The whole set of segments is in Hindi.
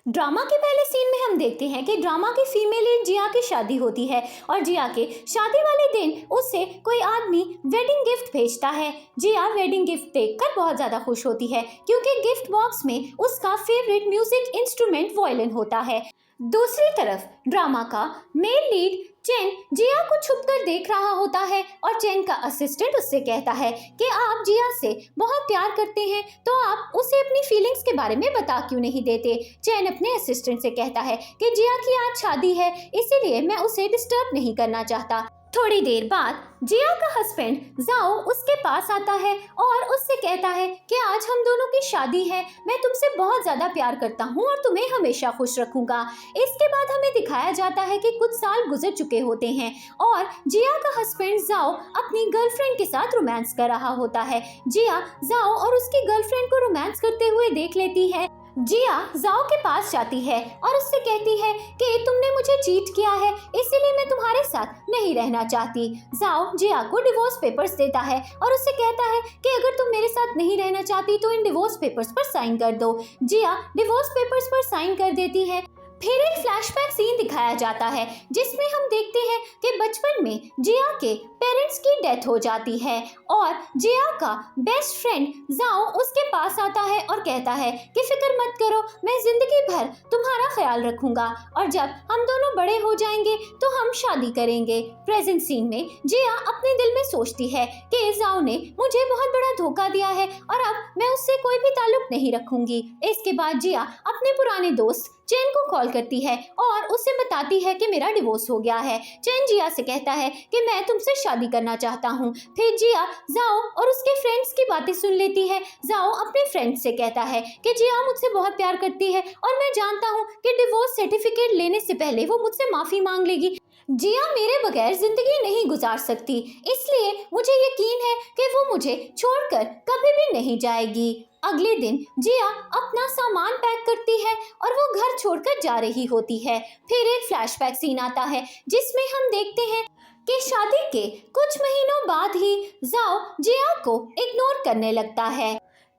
ड्रामा के पहले सीन में हम देखते हैं कि ड्रामा की फीमेल लीड जिया की शादी होती है और जिया के शादी वाले दिन उसे कोई आदमी वेडिंग गिफ्ट भेजता है। जिया वेडिंग गिफ्ट देखकर बहुत ज्यादा खुश होती है क्योंकि गिफ्ट बॉक्स में उसका फेवरेट म्यूजिक इंस्ट्रूमेंट वायलिन होता है। दूसरी तरफ ड्रामा का मेल लीड चेन जिया को छुपकर देख रहा होता है और चेन का असिस्टेंट उससे कहता है कि आप जिया से बहुत प्यार करते हैं तो आप उसे अपनी फीलिंग्स के बारे में बता क्यों नहीं देते। चेन अपने असिस्टेंट से कहता है कि जिया की आज शादी है इसीलिए मैं उसे डिस्टर्ब नहीं करना चाहता। थोड़ी देर बाद जिया का हस्बैंड जाओ उसके पास आता है और उससे कहता है कि आज हम दोनों की शादी है, मैं तुमसे बहुत ज्यादा प्यार करता हूँ और तुम्हें हमेशा खुश रखूंगा। इसके बाद हमें दिखाया जाता है कि कुछ साल गुजर चुके होते हैं और जिया का हस्बैंड जाओ अपनी गर्लफ्रेंड के साथ रोमांस कर रहा होता है। जिया जाओ और उसकी गर्लफ्रेंड को रोमांस करते हुए देख लेती है। जिया जाओ के पास जाती है और उससे कहती है कि तुमने मुझे चीट किया है इसीलिए मैं तुम्हारे साथ नहीं रहना चाहती। जाओ जिया को डिवोर्स पेपर्स देता है और उससे कहता है कि अगर तुम मेरे साथ नहीं रहना चाहती तो इन डिवोर्स पेपर्स पर साइन कर दो। जिया डिवोर्स पेपर्स पर साइन कर देती है। फिर एक फ्लैशबैक सीन दिखाया जाता है जिसमें हम देखते हैं कि बचपन में जिया के पेरेंट्स की डेथ हो जाती है और जिया का बेस्ट फ्रेंड जाओ उसके पास आता है और कहता है कि फिक्र मत करो, मैं जिंदगी भर तुम्हारा ख्याल रखूंगा और जब हम दोनों बड़े हो जाएंगे तो हम शादी करेंगे। प्रेजेंट सीन में जिया अपने दिल में सोचती है कि जाओ ने मुझे बहुत बड़ा धोखा दिया है और अब मैं उससे कोई भी ताल्लुक नहीं रखूंगी। इसके बाद जिया अपने पुराने दोस्त चेन को कॉल करती है और उसे बताती है कि मेरा डिवोर्स हो गया है। चेन जिया से कहता है कि मैं तुमसे शादी करना चाहता हूँ। फिर जिया जाओ और उसके फ्रेंड्स की बातें सुन लेती है। जाओ अपने फ्रेंड्स से कहता है कि जिया मुझसे बहुत प्यार करती है और मैं जानता हूँ कि डिवोर्स सर्टिफिकेट लेने से पहले वो मुझसे माफी मांग लेगी। जिया मेरे बगैर जिंदगी नहीं गुजार सकती, इसलिए मुझे यकीन है कि वो मुझे छोड़कर कभी भी नहीं जाएगी। अगले दिन जिया अपना सामान पैक करती है और वो घर छोड़कर जा रही होती है। फिर एक फ्लैशबैक सीन आता है जिसमें हम देखते हैं कि शादी के कुछ महीनों बाद ही जाओ जिया को इग्नोर करने लगता है।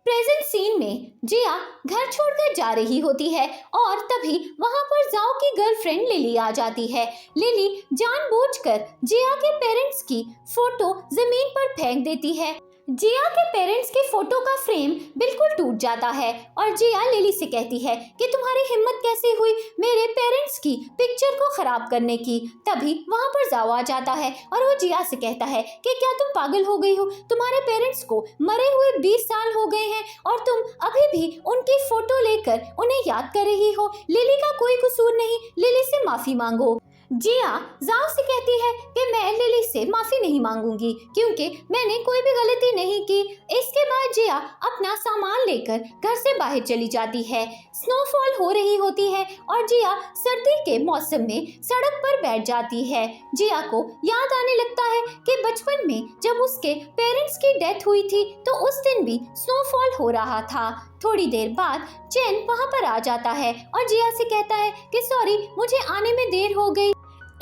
प्रेजेंट सीन में जिया घर छोड़कर जा रही होती है और तभी वहां पर जाओ की गर्लफ्रेंड लिली आ जाती है। लिली जानबूझकर जिया के पेरेंट्स की फोटो जमीन पर फेंक देती है। जिया के पेरेंट्स के फोटो का फ्रेम बिल्कुल टूट जाता है और जिया लिली से कहती है कि तुम्हारी हिम्मत कैसे हुई मेरे पेरेंट्स की पिक्चर को खराब करने की। तभी वहां पर जाओ आ जाता है और वो जिया से कहता है कि क्या तुम पागल हो गई हो, तुम्हारे पेरेंट्स को मरे हुए 20 साल हो गए हैं और तुम अभी भी उनकी फोटो लेकर उन्हें याद कर रही हो। लिली का कोई कसूर नहीं, लिली से माफी मांगो। जिया जाओ से कहती है कि मैं लिली से माफी नहीं मांगूंगी क्योंकि मैंने कोई भी गलती नहीं की। इसके बाद जिया अपना सामान लेकर घर से बाहर चली जाती है। स्नोफॉल हो रही होती है और जिया सर्दी के मौसम में सड़क पर बैठ जाती है। जिया को याद आने लगता है कि बचपन में जब उसके पेरेंट्स की डेथ हुई थी तो उस दिन भी स्नोफॉल हो रहा था। थोड़ी देर बाद चेन वहां पर आ जाता है और जिया से कहता है कि सॉरी मुझे आने में देर हो गई।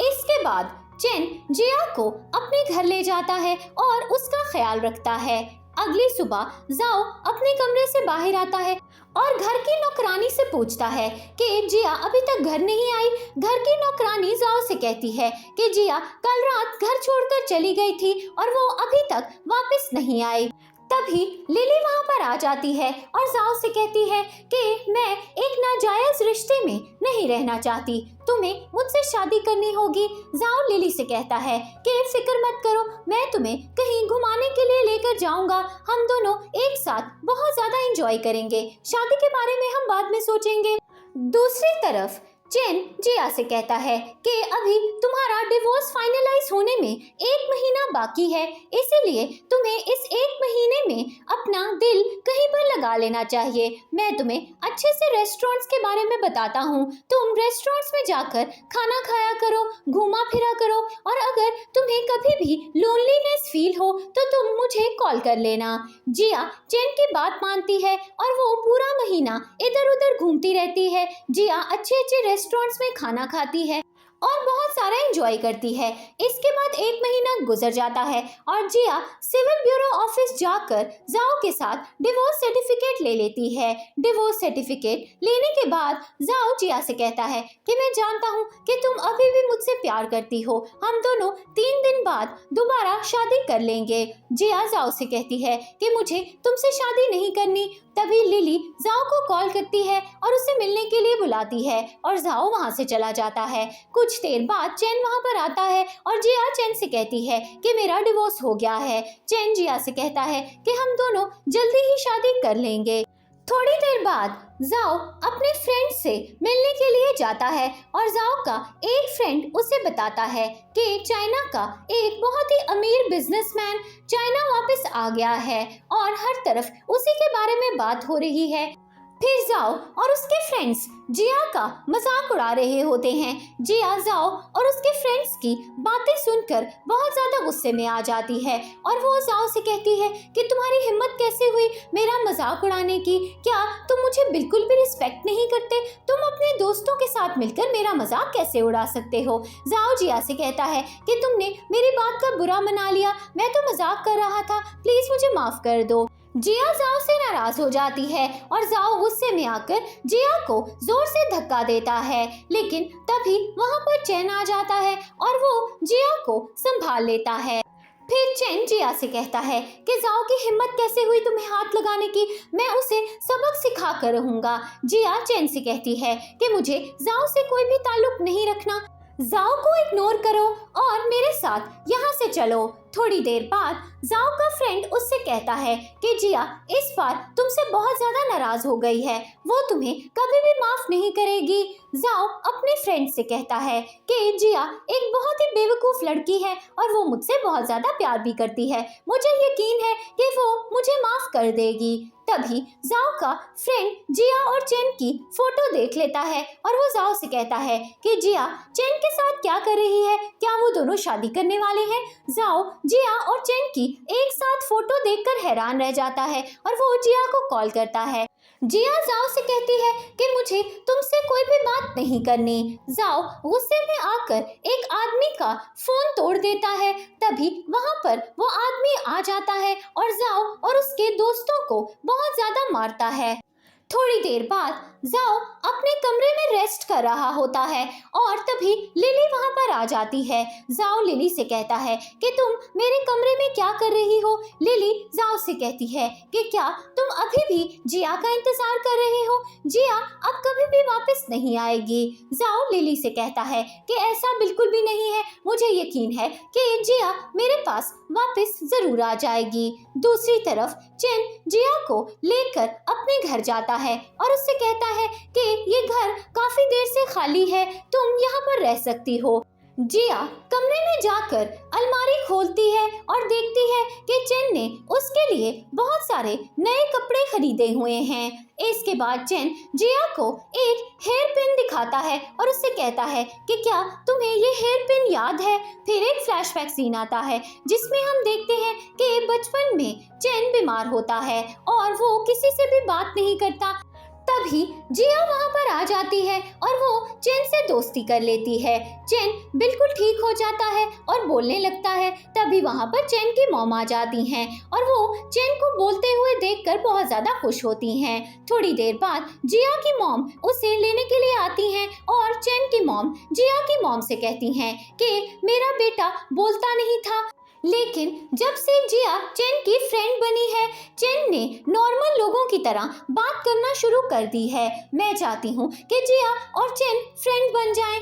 इसके बाद चेन जिया को अपने घर ले जाता है और उसका ख्याल रखता है। अगली सुबह जाओ अपने कमरे से बाहर आता है और घर की नौकरानी से पूछता है कि जिया अभी तक घर नहीं आई। घर की नौकरानी जाओ से कहती है कि जिया कल रात घर छोड़कर चली गई थी और वो अभी तक वापस नहीं आई। तभी लिली वहां पर आ जाती है और जाओ से कहती है कि मैं एक नाजायज रिश्ते में नहीं रहना चाहती, तुम्हें मुझसे शादी करनी होगी। जाओ लिली से कहता है कि फिक्र मत करो, मैं तुम्हें कहीं घुमाने के लिए लेकर जाऊंगा, हम दोनों एक साथ बहुत ज्यादा एंजॉय करेंगे, शादी के बारे में हम बाद में सोचेंगे। दूसरी तरफ चेन जिया से कहता है कि अभी तुम्हारा डिवोर्स फाइनलाइज होने में 1 महीना बाकी है, इसीलिए तुम्हें इस 1 महीने में अपना दिल कहीं पर लगा लेना चाहिए। मैं तुम्हें अच्छे से रेस्टोरेंट्स के बारे में बताता हूँ, तुम रेस्टोरेंट्स में जाकर खाना खाया करो, घूमा फिरा करो और अगर तुम्हें कभी भी लोनलीनेस फील हो तो तुम मुझे कॉल कर लेना। जिया चेन की बात मानती है और वो पूरा महीना इधर उधर घूमती रहती है। जिया अच्छे अच्छे रेस्टोरेंट्स में खाना खाती है और बहुत सारा एंजॉय करती है। इसके बाद 1 महीना गुजर जाता है और जिया सिविल ब्यूरो ऑफिस जाकर जाओ के साथ डिवोर्स सर्टिफिकेट ले लेती है। डिवोर्स सर्टिफिकेट लेने के बाद जाओ जिया से कहता है कि मैं जानता हूँ कि तुम अभी भी मुझसे प्यार करती हो, हम दोनों 3 दिन बाद दोबारा शादी कर लेंगे। जिया जाओ से कहती है कि मुझे तुमसे शादी नहीं करनी। तभी लिली जाओ को कॉल करती है और उसे मिलने के लिए बुलाती है और जाओ वहां से चला जाता है। कुछ देर बाद चैन वहां पर आता है और जिया चैन से कहती है कि मेरा डिवोर्स हो गया है। चैन जिया से कहता है कि हम दोनों जल्दी ही शादी कर लेंगे। थोड़ी देर बाद जाओ अपने फ्रेंड से मिलने के लिए जाता है और जाओ का एक फ्रेंड उसे बताता है कि चाइना का एक बहुत ही अमीर बिजनेसमैन चाइना वापस आ गया है और हर तरफ उसी के बारे में बात हो रही है। फिर जाओ और उसके फ्रेंड्स जिया का मजाक उड़ा रहे होते हैं। जिया जाओ और उसके फ्रेंड्स की बातें सुनकर बहुत ज्यादा गुस्से में आ जाती है और वो जाओ से कहती है कि तुम्हारी हिम्मत कैसे हुई मेरा मजाक उड़ाने की? क्या तुम मुझे बिल्कुल भी रिस्पेक्ट नहीं करते? तुम अपने दोस्तों के साथ मिलकर मेरा मजाक कैसे उड़ा सकते हो? जाओ जिया से कहता है कि तुमने मेरी बात का बुरा मना लिया, मैं तो मजाक कर रहा था, प्लीज मुझे माफ कर दो। जिया जाओ से नाराज हो जाती है और जाओ गुस्से में आकर जिया को जोर से धक्का देता है, लेकिन तभी वहां पर चैन आ जाता है और वो जिया को संभाल लेता है। फिर चैन जिया से कहता है कि जाओ की हिम्मत कैसे हुई तुम्हें हाथ लगाने की, मैं उसे सबक सिखा कर रहूंगा। जिया चैन से कहती है कि मुझे जाओ से कोई भी ताल्लुक नहीं रखना, जाओ को इग्नोर करो और मेरे साथ यहाँ से चलो। थोड़ी देर बाद जाओ का फ्रेंड उससे कहता है कि जिया इस बार तुमसे बहुत ज्यादा नाराज हो गई है, वो तुम्हें कभी भी माफ नहीं करेगी। जाओ अपने फ्रेंड से कहता है कि जिया एक बहुत ही बेवकूफ लड़की है और वो मुझसे बहुत ज्यादा प्यार भी करती है, मुझे यकीन है कि वो मुझे माफ कर देगी। तभी जाओ का फ्रेंड जिया और चैन की फोटो देख लेता है और वो जाओ से कहता है कि जिया चैन के साथ क्या कर रही है, क्या वो दोनों शादी करने वाले हैं? जाओ जिया और चैन की एक साथ फोटो देखकर हैरान रह जाता है और वो जिया को कॉल करता है। जिया जाओ से कहती है कि मुझे तुमसे कोई भी बात नहीं करनी। जाओ गुस्से में आकर एक आदमी का फोन तोड़ देता है। तभी वहां पर वो आदमी आ जाता है और जाओ और उसके दोस्तों को बहुत ज्यादा मारता है। थोड़ी देर बाद जाओ अपने कमरे में रेस्ट कर रहा होता है और तभी लिली वहां पर आ जाती है। जाओ लिली से कहता है कि तुम मेरे कमरे में क्या कर रही हो? लिली जाओ से कहती है कि क्या तुम अभी भी जिया का इंतजार कर रहे हो? जिया अब कभी भी वापस नहीं आएगी। जाओ लिली से कहता है कि ऐसा बिल्कुल भी नहीं है, मुझे यकीन है कि जिया मेरे पास वापस जरूर आ जाएगी। दूसरी तरफ चैन जिया को लेकर अपने घर जाता है और उससे कहता है कि ये घर काफी देर से खाली है, तुम यहाँ पर रह सकती हो। जिया कमरे में जाकर अलमारी खोलती है और देखती है कि चैन ने उसके लिए बहुत सारे नए कपड़े खरीदे हुए हैं। इसके बाद चैन जिया को एक हेयर पिन दिखाता है और उससे कहता है कि क्या तुम्हें ये हेयर पिन याद है? फिर एक फ्लैशबैक सीन आता है जिसमें हम देखते हैं कि बचपन में चैन बीमार होता है और वो किसी से भी बात नहीं करता। तभी जिया वहां पर आ जाती है और वो चैन से दोस्ती कर लेती है। चैन बिल्कुल ठीक हो जाता है और बोलने लगता है। तभी वहां पर चैन की मॉम आ जाती हैं और वो चैन को बोलते हुए देखकर बहुत ज्यादा खुश होती हैं। थोड़ी देर बाद जिया की मॉम उसे लेने के लिए आती हैं और चैन की मॉम जिया की मॉम से कहती हैं कि मेरा बेटा बोलता नहीं था, लेकिन जब से जिया चैन की फ्रेंड बनी है, चैन ने नॉर्मल लोगों की तरह बात करना शुरू कर दी है। मैं चाहती हूँ कि जिया और चैन फ्रेंड बन जाएं।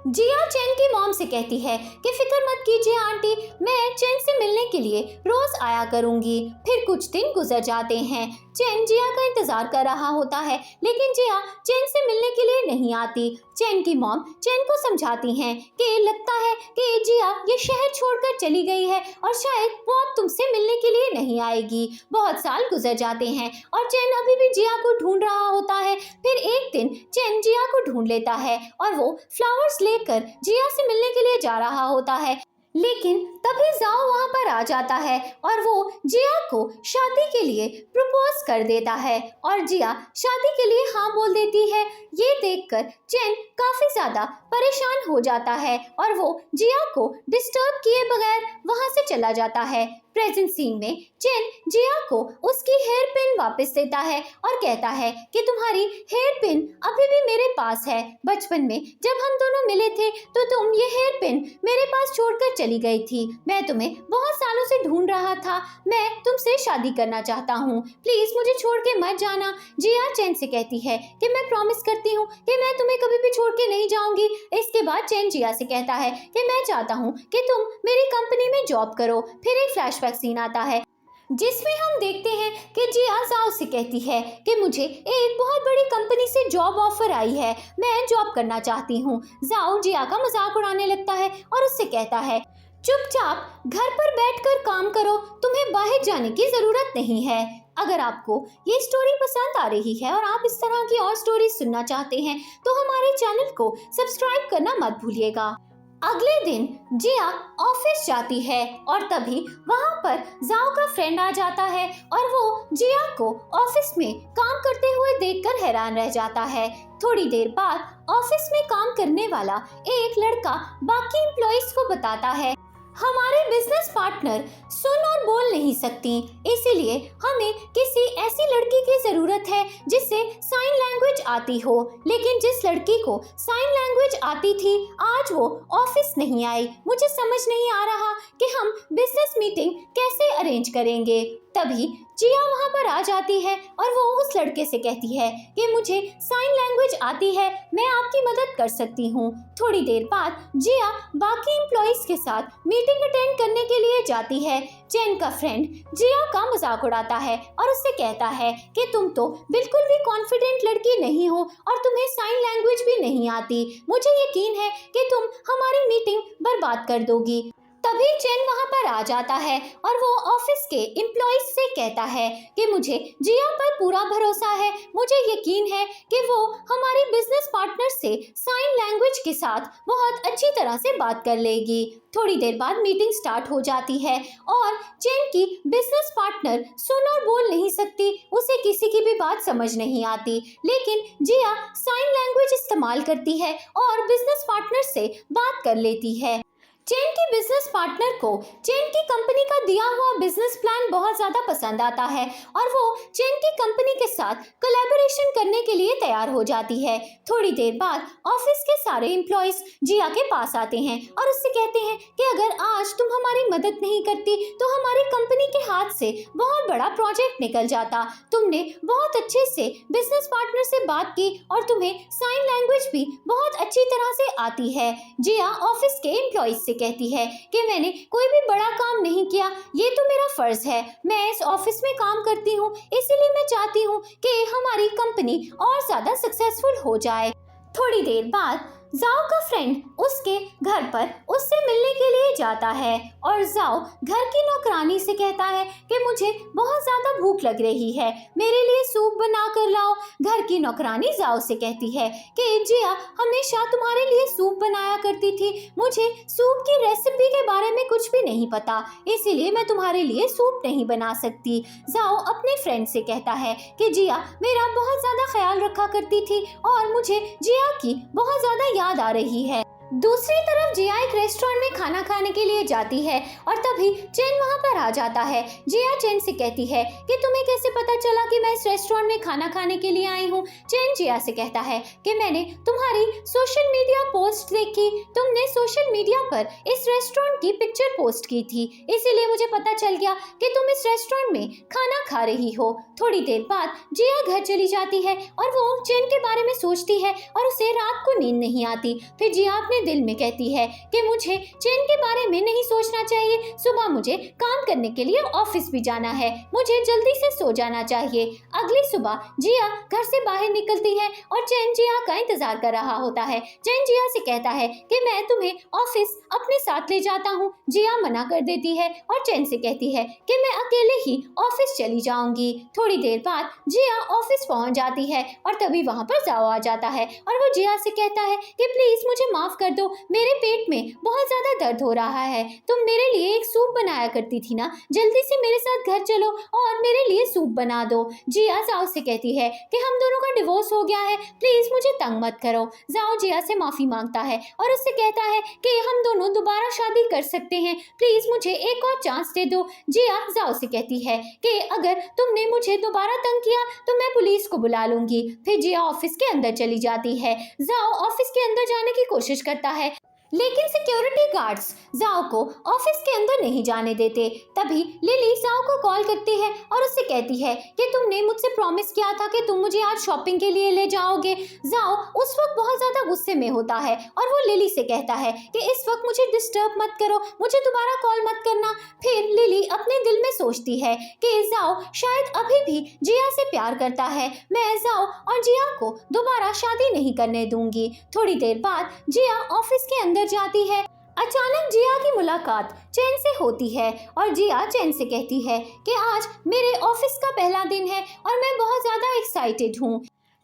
जिया चैन की मॉम से कहती है कि फिक्र मत कीजिए आंटी, मैं चैन से मिलने के लिए रोज आया करूंगी। फिर कुछ दिन गुजर जाते हैं। चैन जिया का इंतजार कर रहा होता है, लेकिन जिया चैन से मिलने के लिए नहीं आती। चैन की मॉम चैन को समझाती हैं कि लगता है कि जिया ये शहर छोड़कर चली गई है और शायद वो अब तुमसे मिलने के लिए नहीं आएगी। बहुत साल गुजर जाते हैं और चैन अभी भी जिया को ढूंढ रहा होता है। फिर एक दिन चैन जिया को ढूंढ लेता है और वो फ्लावर्स लेकर जिया से मिलने के लिए जा रहा होता है। लेकिन तभी जाओ वहां पर आ जाता है और वो जिया को शादी के लिए प्रपोज कर देता है और जिया शादी के लिए हाँ बोल देती है। ये देखकर चेन काफी ज्यादा परेशान हो जाता है और वो जिया को डिस्टर्ब किए बगैर वहां से चला जाता है। प्रेजेंट सीन में चेन जिया को उसकी हेयर पिन वापस देता है और कहता है कि तुम्हारी हेयर पिन अभी भी मेरे पास है। बचपन में जब हम दोनों मिले थे तो तुम ये हेयर पिन मेरे पास छोड़कर चली गई थी। मैं तुम्हें बहुत सालों से ढूंढ रहा था। मैं तुमसे शादी करना चाहता हूँ, प्लीज मुझे छोड़ के मत जाना। जिया चेन से कहती है कि मैं प्रॉमिस करती हूँ कि मैं तुम्हें कभी भी छोड़ के नहीं जाऊंगी। इसके बाद चेन जिया से कहता है कि मैं चाहता हूँ कि तुम मेरी कंपनी में जॉब करो। फिर एक फ्लैशबैक सीन आता है जिसमें हम देखते हैं कि जिया जाओ से कहती है कि मुझे एक बहुत बड़ी कंपनी से जॉब ऑफर आई है, मैं जॉब करना चाहती हूँ। जाओ जिया का मजाक उड़ाने लगता है और उससे कहता है चुपचाप घर पर बैठकर काम करो, तुम्हें बाहर जाने की जरूरत नहीं है। अगर आपको ये स्टोरी पसंद आ रही है और आप इस तरह की और स्टोरी सुनना चाहते हैं तो हमारे चैनल को सब्सक्राइब करना मत भूलिएगा। अगले दिन जिया ऑफिस जाती है और तभी वहां पर जाओ का फ्रेंड आ जाता है और वो जिया को ऑफिस में काम करते हुए देखकर हैरान रह जाता है। थोड़ी देर बाद ऑफिस में काम करने वाला एक लड़का बाकी एम्प्लॉइज को बताता है हमारे बिजनेस पार्टनर सुन और बोल नहीं सकती, इसीलिए हमें किसी ऐसी लड़की की जरूरत है जिससे साइन लैंग्वेज आती हो। लेकिन जिस लड़की को साइन लैंग्वेज आती थी आज वो ऑफिस नहीं आई। मुझे समझ नहीं आ रहा कि हम बिजनेस मीटिंग कैसे अरेंज करेंगे। तभी जिया वहां पर आ जाती है और वो उस लड़के से कहती है कि मुझे साइन लैंग्वेज आती है, मैं आपकी मदद कर सकती हूँ। थोड़ी देर बाद जिया बाकी एम्प्लॉइज के साथ मीटिंग अटेंड करने के लिए जाती है। चेन का फ्रेंड जिया का मजाक उड़ाता है और उससे कहता है कि तुम तो बिल्कुल भी कॉन्फिडेंट लड़की नहीं हो और तुम्हें साइन लैंग्वेज भी नहीं आती। मुझे यकीन है कि तुम हमारी मीटिंग बर्बाद कर दोगी। तभी चेन वहां पर आ जाता है और वो ऑफिस के एम्प्लॉइज से कहता है कि मुझे जिया पर पूरा भरोसा है, मुझे यकीन है कि वो हमारी बिजनेस पार्टनर से साइन लैंग्वेज के साथ बहुत अच्छी तरह से बात कर लेगी। थोड़ी देर बाद मीटिंग स्टार्ट हो जाती है और चेन की बिजनेस पार्टनर सुन और बोल नहीं सकती, उसे किसी की भी बात समझ नहीं आती। लेकिन जिया साइन लैंग्वेज इस्तेमाल करती है और बिजनेस पार्टनर से बात कर लेती है। चेन की बिजनेस पार्टनर को चेन की कंपनी का दिया हुआ बिजनेस प्लान बहुत ज्यादा पसंद आता है और वो चेन की कंपनी के साथ कोलैबोरेशन करने के लिए तैयार हो जाती है। थोड़ी देर बाद ऑफिस के सारे एम्प्लॉइज जिया के पास आते हैं और उससे कहते हैं कि अगर आज तुम हमारी मदद नहीं करती तो हमारी कंपनी के हाथ से बहुत बड़ा प्रोजेक्ट निकल जाता। तुमने बहुत अच्छे से बिजनेस पार्टनर से बात की और तुम्हें साइन लैंग्वेज भी बहुत अच्छी तरह से आती है। जिया ऑफिस के एम्प्लॉइज से कहती है कि मैंने कोई भी बड़ा काम नहीं किया, ये तो मेरा फर्ज है। मैं इस ऑफिस में काम करती हूँ, इसीलिए मैं चाहती हूँ कि हमारी कंपनी और ज्यादा सक्सेसफुल हो जाए। थोड़ी देर बाद जाओ का फ्रेंड उसके घर पर उससे मिलने के लिए जाता है और जाओ घर की नौकरानी से कहता है कि मुझे बहुत ज्यादा भूख लग रही है, मेरे लिए सूप बना कर लाओ। घर की नौकरानी जाओ से कहती है कि जिया हमेशा तुम्हारे लिए सूप बनाया करती थी, मुझे सूप की रेसिपी के बारे में कुछ भी नहीं पता, इसीलिए मैं तुम्हारे लिए सूप नहीं बना सकती। जाओ अपने फ्रेंड से कहता है कि जिया मेरा बहुत ज्यादा ख्याल रखा करती थी और मुझे जिया की बहुत ज्यादा याद आ रही है। दूसरी तरफ जिया एक रेस्टोरेंट में खाना खाने के लिए जाती है और तभी चेन वहां पर आ जाता है। जिया चेन से कहती है कि तुम्हें कैसे पता चला कि मैं इस रेस्टोरेंट में खाना खाने के लिए आई हूँ। चेन जिया से कहता है कि मैंने तुम्हारी सोशल मीडिया पोस्ट देखी, तुमने सोशल मीडिया पर इस रेस्टोरेंट की पिक्चर पोस्ट की थी, इसीलिए मुझे पता चल गया कि तुम इस रेस्टोरेंट में खाना खा रही हो। थोड़ी देर बाद जिया घर चली जाती है और वो चेन के बारे में सोचती है और उसे रात को नींद नहीं आती। फिर जिया अपने दिल में कहती है कि मुझे चेन के बारे में नहीं सोचना चाहिए, सुबह मुझे काम करने के लिए ऑफिस भी जाना है, मुझे जल्दी से सो जाना चाहिए। अगली सुबह जिया घर से बाहर निकलती है और चेन जिया का इंतजार कर रहा होता है। चेन जिया से कहता है कि मैं तुम्हें ऑफिस अपने साथ ले जाता हूँ। जिया मना कर देती है और चेन से कहती है कि मैं अकेले ही ऑफिस चली जाऊंगी। थोड़ी देर बाद जिया ऑफिस पहुंच जाती है और तभी वहां पर जाओ आ जाता है और वो जिया से कहता है कि प्लीज मुझे माफ कर कर दो, मेरे पेट में बहुत ज़्यादा दर्द हो रहा है। तुम मेरे लिए एक सूप बनाया करती थी ना, जल्दी से मेरे साथ घर चलो और मेरे लिए सूप बना दो। जिया जाओ से कहती है कि हम दोनों का डिवोर्स हो गया है, प्लीज़ मुझे तंग मत करो। जाओ जिया से माफ़ी मांगता है और उससे कहता है कि हम दोनों दोबारा शादी कर सकते हैं, प्लीज़ मुझे एक और चांस दे दो। जिया जाओ से कहती है कि अगर तुमने मुझे दोबारा तंग किया तो मैं पुलिस को बुला लूंगी। फिर जिया ऑफिस के अंदर चली जाती है। जाओ ऑफिस के अंदर जाने की कोशिश करता है, लेकिन सिक्योरिटी गार्ड्स जाओ को ऑफिस के अंदर नहीं जाने देते। तभी लिली जाओ को कॉल करती है और उससे कहती है कि तुमने मुझसे प्रॉमिस किया था कि तुम मुझे आज शॉपिंग के लिए ले जाओगे। जाओ उस वक्त बहुत ज़्यादा गुस्से में होता है और वो लिली से कहता है कि इस वक्त मुझे डिस्टर्ब मत करो, मुझे दोबारा कॉल मत करना। फिर लिली अपने दिल में सोचती है कि जाओ शायद अभी भी जिया से प्यार करता है, मैं जाओ और जिया को दोबारा शादी नहीं करने दूंगी। थोड़ी देर बाद जिया ऑफिस के अंदर जाती है। अचानक जिया की मुलाकात चैन से होती है और जिया चैन से कहती है कि आज मेरे ऑफिस का पहला दिन है और मैं बहुत ज़्यादा एक्साइटेड हूँ।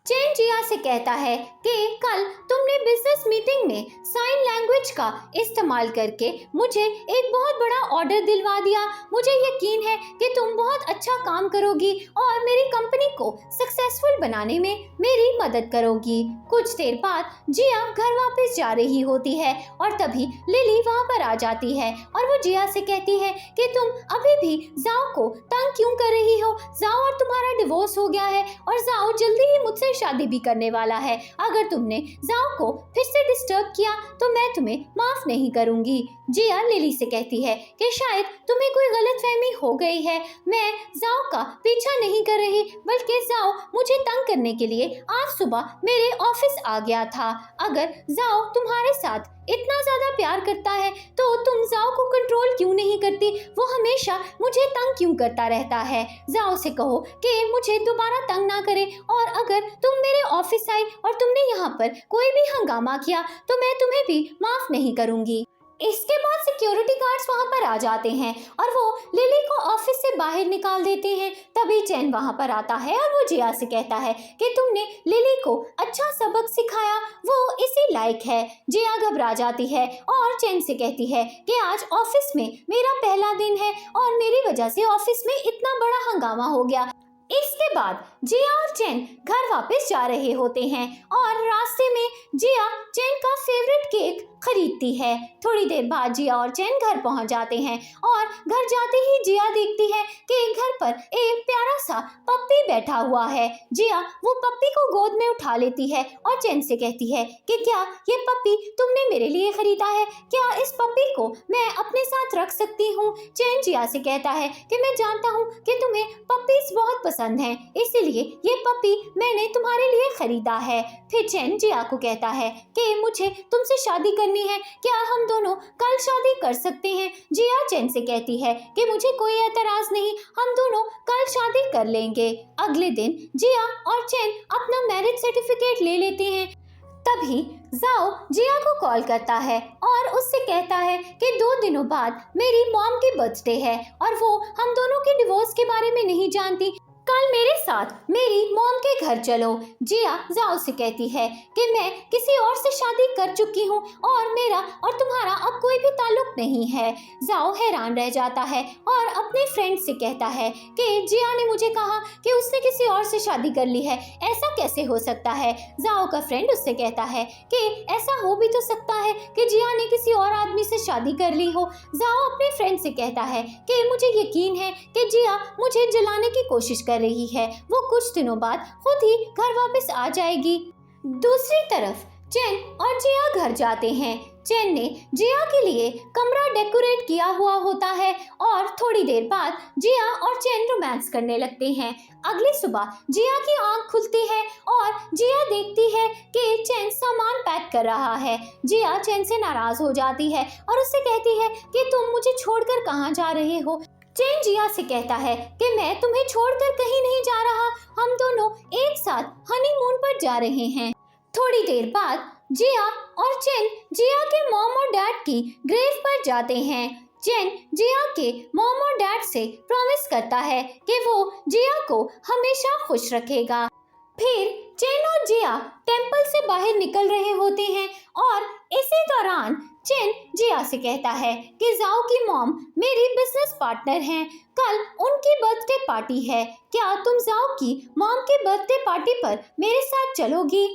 चैन जिया से कहता है कि कल तुमने बिजनेस मीटिंग में साइन लैंग्वेज का इस्तेमाल करके मुझे एक बहुत बड़ा ऑर्डर दिलवा दिया। मुझे यकीन है कि तुम बहुत अच्छा काम करोगी और मेरी कंपनी को सक्सेसफुल बनाने में मेरी मदद करोगी। कुछ देर बाद जिया घर वापस जा रही होती है और तभी लिली वहाँ पर आ जाती है और वो जिया से कहती है कि तुम अभी भी जाओ को तंग क्यों कर रही हो। जाओ और तुम्हारा डिवोर्स हो गया है और जाओ जल्दी ही मुझसे शादी भी करने वाला है। अगर तुमने जाओ को फिर से डिस्टर्ब किया तो मैं तुम्हें माफ नहीं करूंगी। जिया लिली से कहती है कि शायद तुम्हें कोई गलतफहमी हो गई है, मैं जाओ का पीछा नहीं कर रही बल्कि जाओ मुझे तंग करने के लिए आज सुबह मेरे ऑफिस आ गया था। अगर जाओ तुम्हारे साथ इतना ज्यादा प्यार करता है तो तुम जाओ को कंट्रोल क्यों नहीं करती, वो हमेशा मुझे तंग क्यों करता रहता है। जाओ से कहो कि मुझे दोबारा तंग ना करे और अगर तुम मेरे ऑफिस आई और तुमने यहाँ पर कोई भी हंगामा किया तो मैं तुम्हें भी माफ नहीं करूंगी। इसके बाद सिक्योरिटी गार्ड्स वहां पर आ जाते हैं और वो लिली को ऑफिस से बाहर निकाल देते हैं। तभी चैन वहां पर आता है और वो जिया से कहता है कि तुमने लिली को अच्छा सबक सिखाया, वो इसी लायक है। जिया घबरा जाती है और चैन से कहती है कि आज ऑफिस में मेरा पहला दिन है और मेरी वजह से ऑफिस में इतना बड़ा हंगामा हो गया। इसके बाद जिया और चैन घर वापस जा रहे होते हैं और रास्ते में जिया चैन का फेवरेट केक खरीदती है। थोड़ी देर बाद जिया और चैन घर पहुंच जाते हैं और घर जाते ही जिया देखती है कि घर पर एक प्यारा सा पप्पी बैठा हुआ है। जिया वो पप्पी को गोद में उठा लेती है और चैन से कहती है कि क्या ये पप्पी तुमने मेरे लिए खरीदा है, क्या इस पप्पी को मैं अपने साथ रख सकती हूँ। चैन जिया से कहता है कि मैं जानता हूँ कि तुम्हें पप्पीज बहुत पसंद हैं, इसीलिए ये पप्पी मैंने तुम्हारे लिए खरीदा है। फिर चैन जिया को कहता है कि मुझे तुमसे शादी करनी है, क्या हम दोनों कल शादी कर सकते हैं। जिया चैन से कहती है कि मुझे कोई एतराज नहीं, हम दोनों कल शादी कर लेंगे। अगले दिन जिया और चैन अपना मैरिज सर्टिफिकेट ले लेते हैं। तभी जाओ जिया को कॉल करता है और उससे कहता है कि 2 दिनों बाद मेरी मॉम की बर्थडे है और वो हम दोनों के डिवोर्स के बारे में नहीं जानती, कल मेरे साथ मेरी मॉम के घर चलो। जिया जाओ से कहती है कि मैं किसी और से शादी कर चुकी हूँ और मेरा और तुम्हारा अब कोई भी ताल्लुक नहीं है। जाओ हैरान रह जाता है और अपने फ्रेंड से कहता है कि जिया ने मुझे कहा कि उसने किसी और से शादी कर ली है, ऐसा कैसे हो सकता है। जाओ का फ्रेंड उससे कहता है कि ऐसा हो भी तो सकता है कि जिया ने किसी और आदमी से शादी कर ली हो। जाओ अपने फ्रेंड से कहता है कि मुझे यकीन है कि जिया मुझे जलाने की कोशिश कर रही है, वो कुछ दिनों बाद खुद ही घर वापस आ जाएगी। दूसरी तरफ चैन और जिया घर जाते हैं। चैन ने जिया के लिए कमरा डेकोरेट किया हुआ होता है और थोड़ी देर बाद जिया और चैन रोमांस करने लगते हैं। अगली सुबह जिया की आंख खुलती है और जिया देखती है कि चैन सामान पैक कर रहा है। जिया चैन से नाराज हो जाती है और उससे कहती है कि तुम मुझे छोड़कर कहाँ जा रहे हो। चैन जिया से कहता है कि मैं तुम्हें छोड़कर कहीं नहीं जा रहा, हम दोनों एक साथ हनीमून पर जा रहे हैं। थोड़ी देर बाद जिया और चैन जिया के मॉम और डैड की ग्रेव पर जाते हैं। चैन जिया के मॉम और डैड से प्रॉमिस करता है कि वो जिया को हमेशा खुश रखेगा। फिर चैन और जिया टेंपल से बाहर निकल रहे होते हैं और इसी दौरान से कहता है कि जाओ की मॉम मेरी बिजनेस पार्टनर हैं, कल उनकी बर्थडे पार्टी है, क्या तुम जाओ की मॉम की बर्थडे पार्टी पर मेरे साथ चलोगी?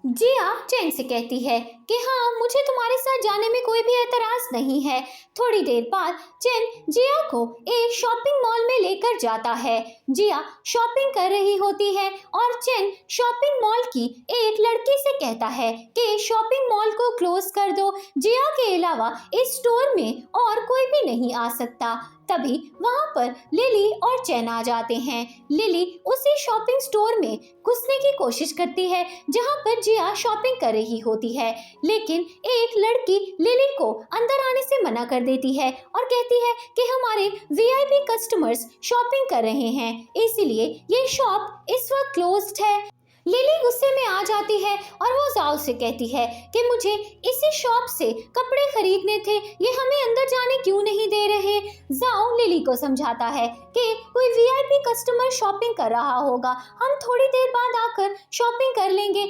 जिया चेन से कहती है कि हाँ, मुझे तुम्हारे साथ जाने में कोई भी एतराज नहीं है। थोड़ी देर बाद चेन जिया को एक शॉपिंग मॉल में लेकर जाता है। जिया शॉपिंग कर रही होती है और चेन शॉपिंग मॉल की एक लड़की से कहता है कि शॉपिंग मॉल को क्लोज कर दो, जिया के अलावा इस स्टोर में और कोई भी नहीं आ सकता। तभी वहां पर लिली और चैन आ जाते हैं। लिली उसी शॉपिंग स्टोर में घुसने की कोशिश करती है जहां पर जिया शॉपिंग कर रही होती है, लेकिन एक लड़की लिली को अंदर आने से मना कर देती है और कहती है कि हमारे वीआईपी कस्टमर्स शॉपिंग कर रहे हैं, इसीलिए ये शॉप इस वक्त क्लोज्ड है। लिली गुस्से में आ जाती है और वो जाओ से कहती है कि मुझे इसी शॉप से कपड़े खरीदने थे, ये हमें अंदर जाने क्यों नहीं दे रहे। जाओ लिली को समझाता है कि कोई वीआईपी कस्टमर शॉपिंग कर रहा होगा, हम थोड़ी देर बाद आकर शॉपिंग कर लेंगे।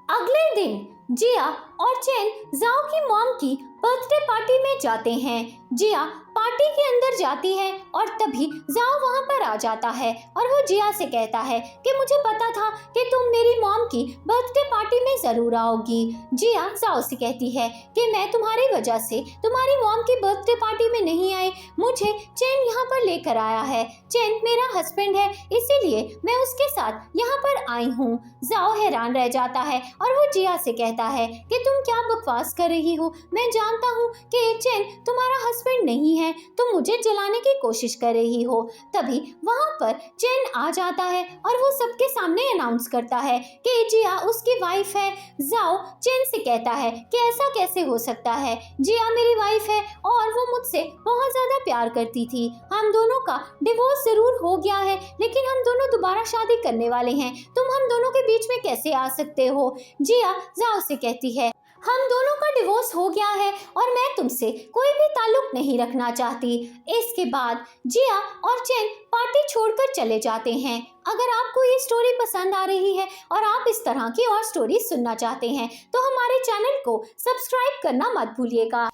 अगले दिन जिया और चैन जाओ की मॉम की बर्थडे पार्टी में जाते हैं। जिया पार्टी के अंदर जाती है और तभी जाओ वहां पर आ जाता है और वो जिया से कहता है कि मुझे पता था कि तुम मेरी मॉम की बर्थडे पार्टी में जरूर आओगी। जिया जाओ से कहती है कि मैं तुम्हारी वजह से तुम्हारी मॉम की बर्थडे पार्टी में नहीं आई, मुझे चैन यहाँ पर लेकर आया है। चैन मेरा हस्बैंड है, इसीलिए मैं उसके साथ यहाँ पर आई हूँ। जाओ हैरान रह जाता है और वो जिया से कहता है कि तुम क्या बकवास कर रही हो, मैं जानता हूँ कि चैन तुम्हारा हस्बैंड नहीं है, तुम मुझे जलाने की कोशिश कर रही हो। तभी वहाँ पर चैन आ जाता है और वो सबके सामने अनाउंस करता है कि जिया उसकी वाइफ है। जाओ चैन से कहता है कि ऐसा कैसे हो सकता है, जिया मेरी वाइफ है और वो मुझसे बहुत ज्यादा प्यार करती थी, हम दोनों का डिवोर्स जरूर हो गया है लेकिन हम दोनों दोबारा शादी करने वाले हैं, तुम हम दोनों के बीच में कैसे आ सकते हो। जिया जाओ से कहती है हम दोनों का डिवोर्स हो गया है और मैं तुमसे कोई भी ताल्लुक नहीं रखना चाहती। इसके बाद जिया और चैन पार्टी छोड़कर चले जाते हैं। अगर आपको ये स्टोरी पसंद आ रही है और आप इस तरह की और स्टोरी सुनना चाहते हैं तो हमारे चैनल को सब्सक्राइब करना मत भूलिएगा।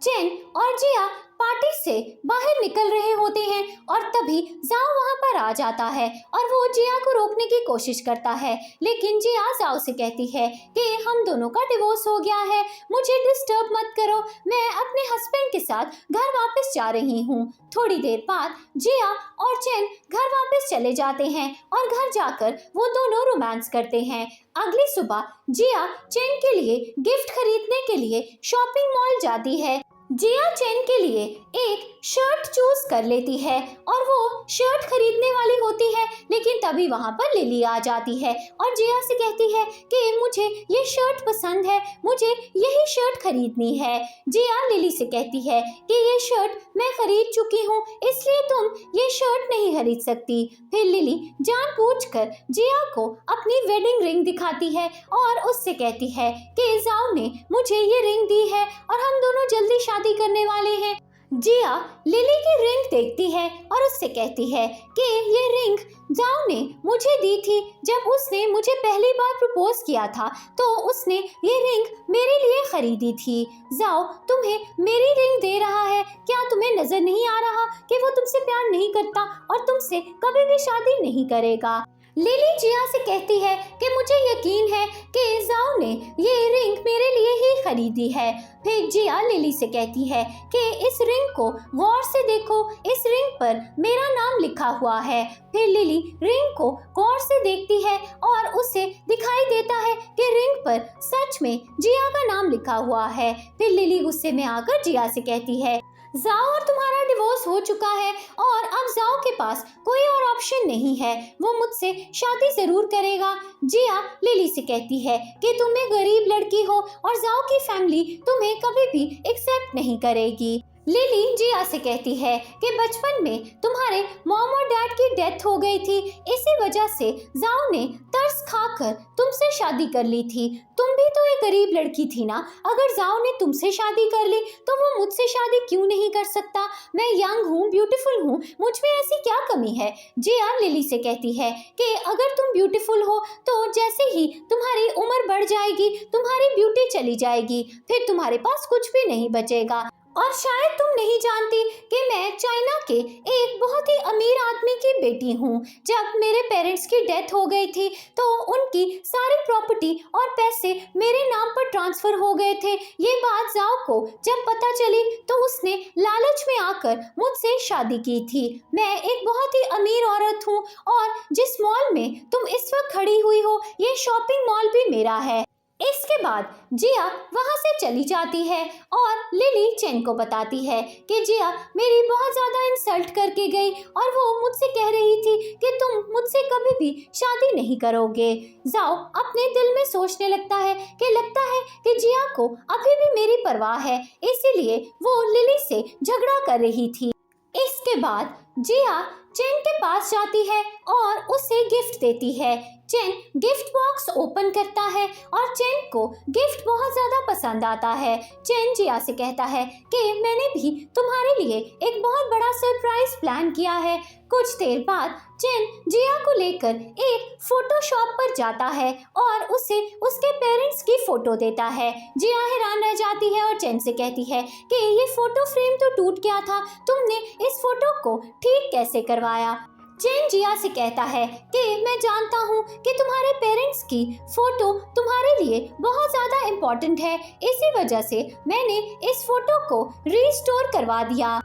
चैन और जिया पार्टी से बाहर निकल रहे होते हैं और तभी जाओ वहां पर आ जाता है और वो जिया को रोकने की कोशिश करता है, लेकिन जिया जाओ से कहती है कि हम दोनों का डिवोर्स हो गया है, मुझे डिस्टर्ब मत करो, मैं अपने हस्बैंड के साथ घर वापस जा रही हूँ। थोड़ी देर बाद जिया और चैन घर वापस चले जाते हैं और घर जाकर वो दोनों रोमांस करते हैं। अगली सुबह जिया चैन के लिए गिफ्ट खरीदने के लिए शॉपिंग मॉल जाती है। जिया चैन के लिए एक शर्ट चूज कर लेती है और वो शर्ट खरीदने वाली होती है, लेकिन तभी वहां पर लिली आ जाती है और जिया से कहती है कि मुझे ये शर्ट पसंद है, मुझे यही शर्ट खरीदनी है। जिया लिली से कहती है कि ये शर्ट मैं खरीद चुकी हूँ, इसलिए तुम ये शर्ट नहीं खरीद सकती। फिर लिली जानबूझकर जिया को अपनी वेडिंग रिंग दिखाती है और उससे कहती है कि जाओ ने मुझे ये रिंग दी है और हम दोनों जल्दी शादी करने वाले हैं। जिया लिली की रिंग देखती है और उससे कहती है कि ये रिंग जाओ ने मुझे दी थी, जब उसने मुझे पहली बार प्रपोज किया था तो उसने ये रिंग मेरे लिए खरीदी थी। जाओ तुम्हें मेरी रिंग दे रहा है, क्या तुम्हें नजर नहीं आ रहा कि वो तुमसे प्यार नहीं करता और तुमसे कभी भी शादी नहीं करेगा। लिली जिया से कहती है कि मुझे यकीन है कि जाओ ने ये रिंग मेरे लिए ही खरीदी है। फिर जिया लिली से कहती है कि इस रिंग को गौर से देखो, इस रिंग पर मेरा नाम लिखा हुआ है। फिर लिली रिंग को गौर से देखती है और उसे दिखाई देता है कि रिंग पर सच में जिया का नाम लिखा हुआ है। फिर लिली गुस्से में आकर जिया से कहती है जाओ और तुम्हारा डिवोर्स हो चुका है और अब जाओ के पास कोई और ऑप्शन नहीं है, वो मुझसे शादी जरूर करेगा। जिया लिली से कहती है कि तुम एक गरीब लड़की हो और जाओ की फैमिली तुम्हें कभी भी एक्सेप्ट नहीं करेगी। लिली जिया से कहती है कि बचपन में तुम्हारे मॉम और डैड की डेथ हो गई थी, इसी वजह से जाओ ने तरस खाकर तुमसे शादी कर ली थी। तुम भी तो एक गरीब लड़की थी ना, अगर जाओ ने तुमसे शादी कर ली तो वो मुझसे शादी क्यों नहीं कर सकता? मैं यंग हूँ, ब्यूटीफुल हूँ, मुझ में ऐसी क्या कमी है? जिया लिली से कहती है कि अगर तुम ब्यूटीफुल हो तो जैसे ही तुम्हारी उम्र बढ़ जाएगी तुम्हारी ब्यूटी चली जाएगी, फिर तुम्हारे पास कुछ भी नहीं बचेगा और शायद तुम नहीं जानती कि मैं चाइना के एक बहुत ही अमीर आदमी की बेटी हूँ। जब मेरे पेरेंट्स की डेथ हो गई थी तो उनकी सारी प्रॉपर्टी और पैसे मेरे नाम पर ट्रांसफर हो गए थे। ये बात जाओ को जब पता चली तो उसने लालच में आकर मुझसे शादी की थी। मैं एक बहुत ही अमीर औरत हूँ और जिस मॉल में तुम इस वक्त खड़ी हुई हो ये शॉपिंग मॉल भी मेरा है। इसके बाद जिया वहां से चली जाती है और लिली चेन को बताती है कि जिया मेरी बहुत ज्यादा इंसल्ट करके गई और वो मुझसे कह रही थी कि तुम मुझसे कभी भी शादी नहीं करोगे। जाओ अपने दिल में सोचने लगता है कि जिया को अभी भी मेरी परवाह है, इसीलिए वो लिली से झगड़ा कर रही थी। इसके बाद जिया चेन के पास जाती है और उसे गिफ्ट देती है। चेन गिफ्ट बॉक्स ओपन करता है और चेन को गिफ्ट बहुत ज्यादा पसंद आता है। चेन जिया से कहता है कि मैंने भी तुम्हारे लिए एक बहुत बड़ा सरप्राइज प्लान किया है। कुछ देर बाद चेन जिया को लेकर एक फोटोशॉप पर जाता है और उसे उसके पेरेंट्स की फोटो देता है। जिया हैरान रह जाती है और चेन से कहती है कि ये फोटो फ्रेम तो टूट गया था, तुमने इस फोटो को ठीक कैसे करवाया। चेन जिया से कहता है कि मैं जानता हूँ कि तुम्हारे पेरेंट्स की फोटो तुम्हारे लिए बहुत ज़्यादा इम्पोर्टेंट है, इसी वजह से मैंने इस फोटो को रीस्टोर करवा दिया।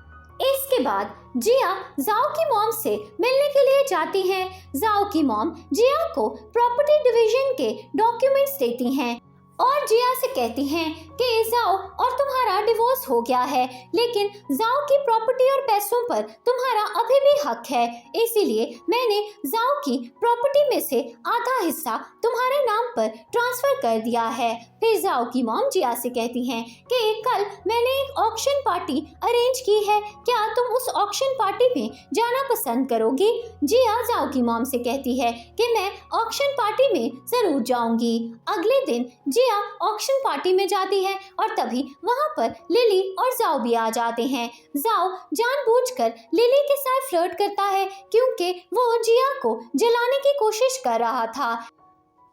इसके बाद जिया जाओ की मॉम से मिलने के लिए जाती हैं। जाओ की मॉम जिया को प्रॉपर्टी डिवीजन के डॉक्यूमेंट्स देती हैं और जिया से कहती हैं कि जाओ और तुम्हारा डिवोर्स हो गया है, लेकिन जाओ की प्रॉपर्टी और पैसों पर तुम्हारा अभी भी हक है, इसीलिए मैंने जाओ की प्रॉपर्टी में से आधा हिस्सा तुम्हारे नाम पर ट्रांसफर कर दिया है। फिर जाओ की मॉम जिया से कहती हैं कि कल मैंने एक ऑक्शन पार्टी अरेंज की है, क्या तुम उस ऑक्शन पार्टी में जाना पसंद करोगी। जिया जाओ की मॉम से कहती है कि मैं ऑक्शन पार्टी में जरूर जाऊंगी। अगले दिन जिया ऑक्शन पार्टी में जाती है और तभी वहां पर लिली और जाओ भी आ जाते हैं। जाओ जानबूझकर लिली के साथ फ्लर्ट करता है क्योंकि वो जिया को जलाने की कोशिश कर रहा था।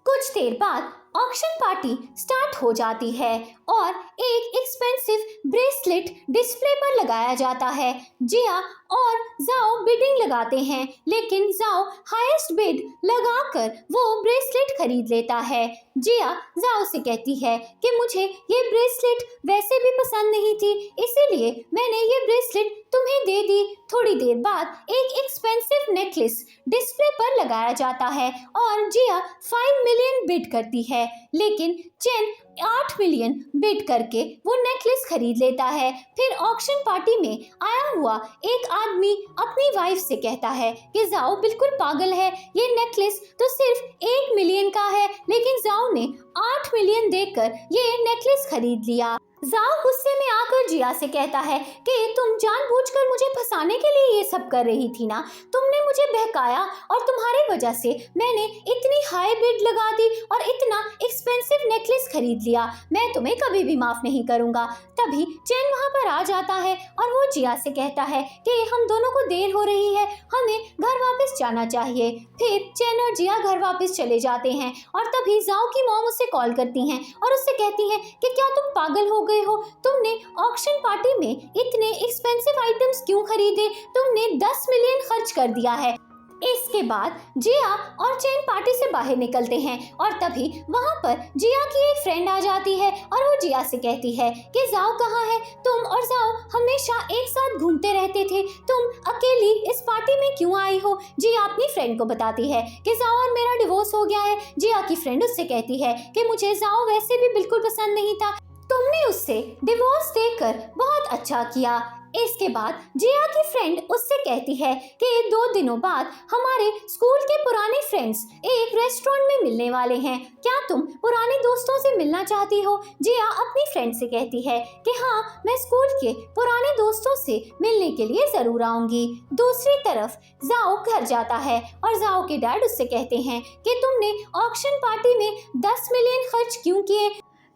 कुछ देर बाद ऑक्शन पार्टी स्टार्ट हो जाती है और एक एक्सपेंसिव ब्रेसलेट डिस्प्ले पर लगाया जाता है। जिया और जाओ बिडिंग लगाते हैं, लेकिन जाओ हाईएस्ट बिड लगाकर वो ब्रेसलेट खरीद लेता है। जिया जाओ से कहती है कि मुझे ये ब्रेसलेट वैसे भी पसंद नहीं थी, इसीलिए मैंने ये ब्रेसलेट तुम्हें दे दी। थोड़ी देर बाद एक एक्सपेंसिव नेकलेस डिस्प्ले पर लगाया जाता है और जिया 5 मिलियन बिड करती है, लेकिन चेन 8 मिलियन बिड करके वो नेकलेस खरीद लेता है। फिर ऑक्शन पार्टी में आया हुआ एक आदमी अपनी वाइफ से कहता है कि जाओ बिल्कुल पागल है, ये नेकलेस तो सिर्फ 1 मिलियन का है, लेकिन जाओ ने 8 मिलियन देकर ये नेकलेस खरीद लिया। जाओ गुस्से में आकर जिया से कहता है कि तुम जानबूझकर मुझे फंसाने के लिए ये सब कर रही थी ना, तुमने मुझे बहकाया और तुम्हारी वजह से मैंने इतनी हाई बिड लगा दी और इतना एक्सपेंसिव नेकलेस खरीद लिया, मैं तुम्हें कभी भी माफ नहीं करूंगा। तभी चैन वहां पर आ जाता है और वो जिया से कहता है कि हम दोनों को देर हो रही है, हमें घर वापस जाना चाहिए। फिर चैन और जिया घर वापस चले जाते हैं और तभी जाओ की मॉम उससे कॉल करती हैं और उससे कहती हैं कि क्या तुम पागल हो गए हो, तुमने ऑक्शन पार्टी में इतने एक्सपेंसिव आइटम्स क्यों खरीदे, तुमने 10 मिलियन खर्च कर दिया है। इसके बाद जिया और चैन पार्टी से बाहर निकलते हैं और तभी वहां पर जिया की एक फ्रेंड आ जाती है और वो जिया से कहती है कि जाओ कहाँ है, तुम और जाओ हमेशा एक साथ घूमते रहते थे, तुम अकेली इस पार्टी में क्यों आई हो। जिया अपनी फ्रेंड को बताती है कि जाओ और मेरा डिवोर्स हो गया है। जिया की फ्रेंड उससे कहती है कि मुझे जाओ वैसे भी बिल्कुल पसंद नहीं था, तुमने उससे डिवोर्स देकर बहुत अच्छा किया। इसके बाद जिया की फ्रेंड उससे कहती है कि 2 दिनों बाद हमारे स्कूल के पुराने फ्रेंड्स एक रेस्टोरेंट में मिलने वाले हैं, क्या तुम पुराने दोस्तों से मिलना चाहती हो। जिया अपनी फ्रेंड से कहती है कि हाँ, मैं स्कूल के पुराने दोस्तों से मिलने के लिए जरूर आऊंगी। दूसरी तरफ जाओ घर जाता है और जाओ के डैड उससे कहते हैं कि तुमने ऑक्शन पार्टी में 10 मिलियन खर्च क्यों किए।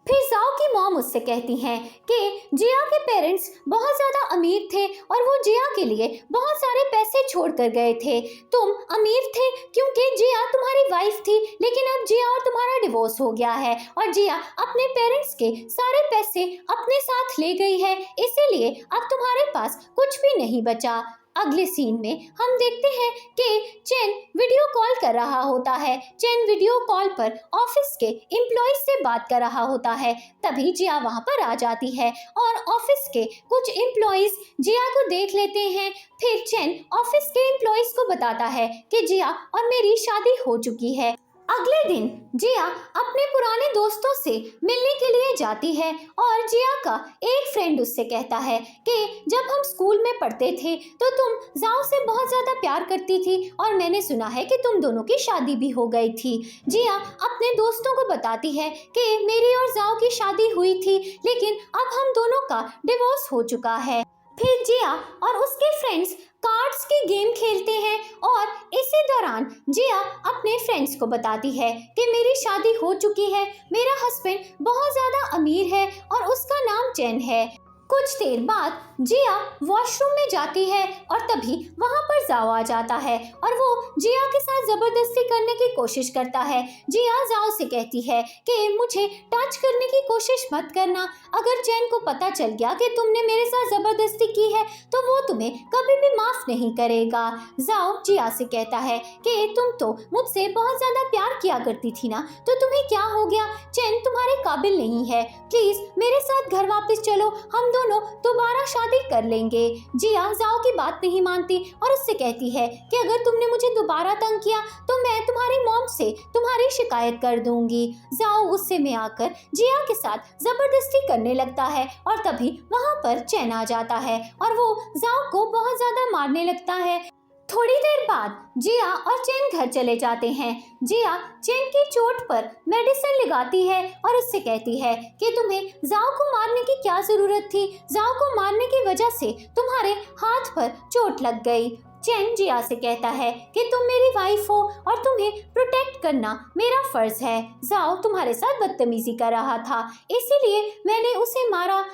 फिर जाओ की मॉम उससे कहती हैं कि जिया के पेरेंट्स बहुत ज़्यादा अमीर थे और वो जिया के लिए बहुत सारे पैसे छोड़ कर गए थे। तुम अमीर थे क्योंकि जिया तुम्हारी वाइफ थी, लेकिन अब जिया और तुम्हारा डिवोर्स हो गया है और जिया अपने पेरेंट्स के सारे पैसे अपने साथ ले गई है, इसीलिए अब तुम्हारे पास कुछ भी नहीं बचा। अगले सीन में हम देखते हैं कि चेन वीडियो कॉल कर रहा होता है। चेन वीडियो कॉल पर ऑफिस के एम्प्लॉयज से बात कर रहा होता है। तभी जिया वहां पर आ जाती है और ऑफिस के कुछ एम्प्लॉयज जिया को देख लेते हैं। फिर चेन ऑफिस के एम्प्लॉयज को बताता है कि जिया और मेरी शादी हो चुकी है। अगले दिन जिया अपने पुराने दोस्तों से मिलने के लिए जाती है और जिया का एक फ्रेंड उससे कहता है कि जब हम स्कूल में पढ़ते थे तो तुम जाओ से बहुत ज़्यादा प्यार करती थी और मैंने सुना है कि तुम दोनों की शादी भी हो गई थी। जिया अपने दोस्तों को बताती है कि मेरी और जाओ की शादी हुई थी, लेकिन अब हम दोनों का डिवोर्स हो चुका है। फिर जिया और उसके फ्रेंड्स कार्ड्स की गेम खेलते हैं और इसी दौरान जिया अपने फ्रेंड्स को बताती है कि मेरी शादी हो चुकी है, मेरा हस्बैंड बहुत ज़्यादा अमीर है और उसका नाम चैन है। कुछ देर बाद जिया वॉशरूम में जाती है और तभी वहां पर जाओ आ जाता है और वो जिया के साथ जबरदस्ती करने की कोशिश करता है। जिया जाओ से कहती है कि मुझे टच करने की कोशिश मत करना, अगर चैन को पता चल गया कि तुमने मेरे साथ जबरदस्ती की है तो वो तुम्हें कभी भी माफ नहीं करेगा। जाओ जिया से कहता है कि तुम तो मुझसे बहुत ज्यादा प्यार किया करती थी ना, तो तुम्हें क्या हो गया? चैन तुम्हारे काबिल नहीं है, प्लीज मेरे साथ घर वापस चलो, हम दोनों दोबारा शादी कर लेंगे। जिया जाओ की बात नहीं मानती और उससे कहती है कि अगर तुमने मुझे दोबारा तंग किया तो मैं तुम्हारी मॉम से तुम्हारी शिकायत कर दूंगी। जाओ गुस्से में आकर जिया के साथ जबरदस्ती करने लगता है और तभी वहां पर चैन आ जाता है और वो जाओ को बहुत ज्यादा मारने लगता है। थोड़ी देर बाद जिया और चैन घर चले जाते हैं। जिया चैन की चोट पर मेडिसिन लगाती है और उससे कहती है कि तुम्हें जाओ को मारने की क्या जरूरत थी, जाओ को मारने की वजह से तुम्हारे हाथ पर चोट लग गई। चैन जिया से कहता है कि तुम मेरी वाइफ हो और तुम्हें प्रोटेक्ट करना मेरा फर्ज है। जाओ तुम्हारे साथ बदतमीजी कर रहा था, इसीलिए मैंने उसे मारा।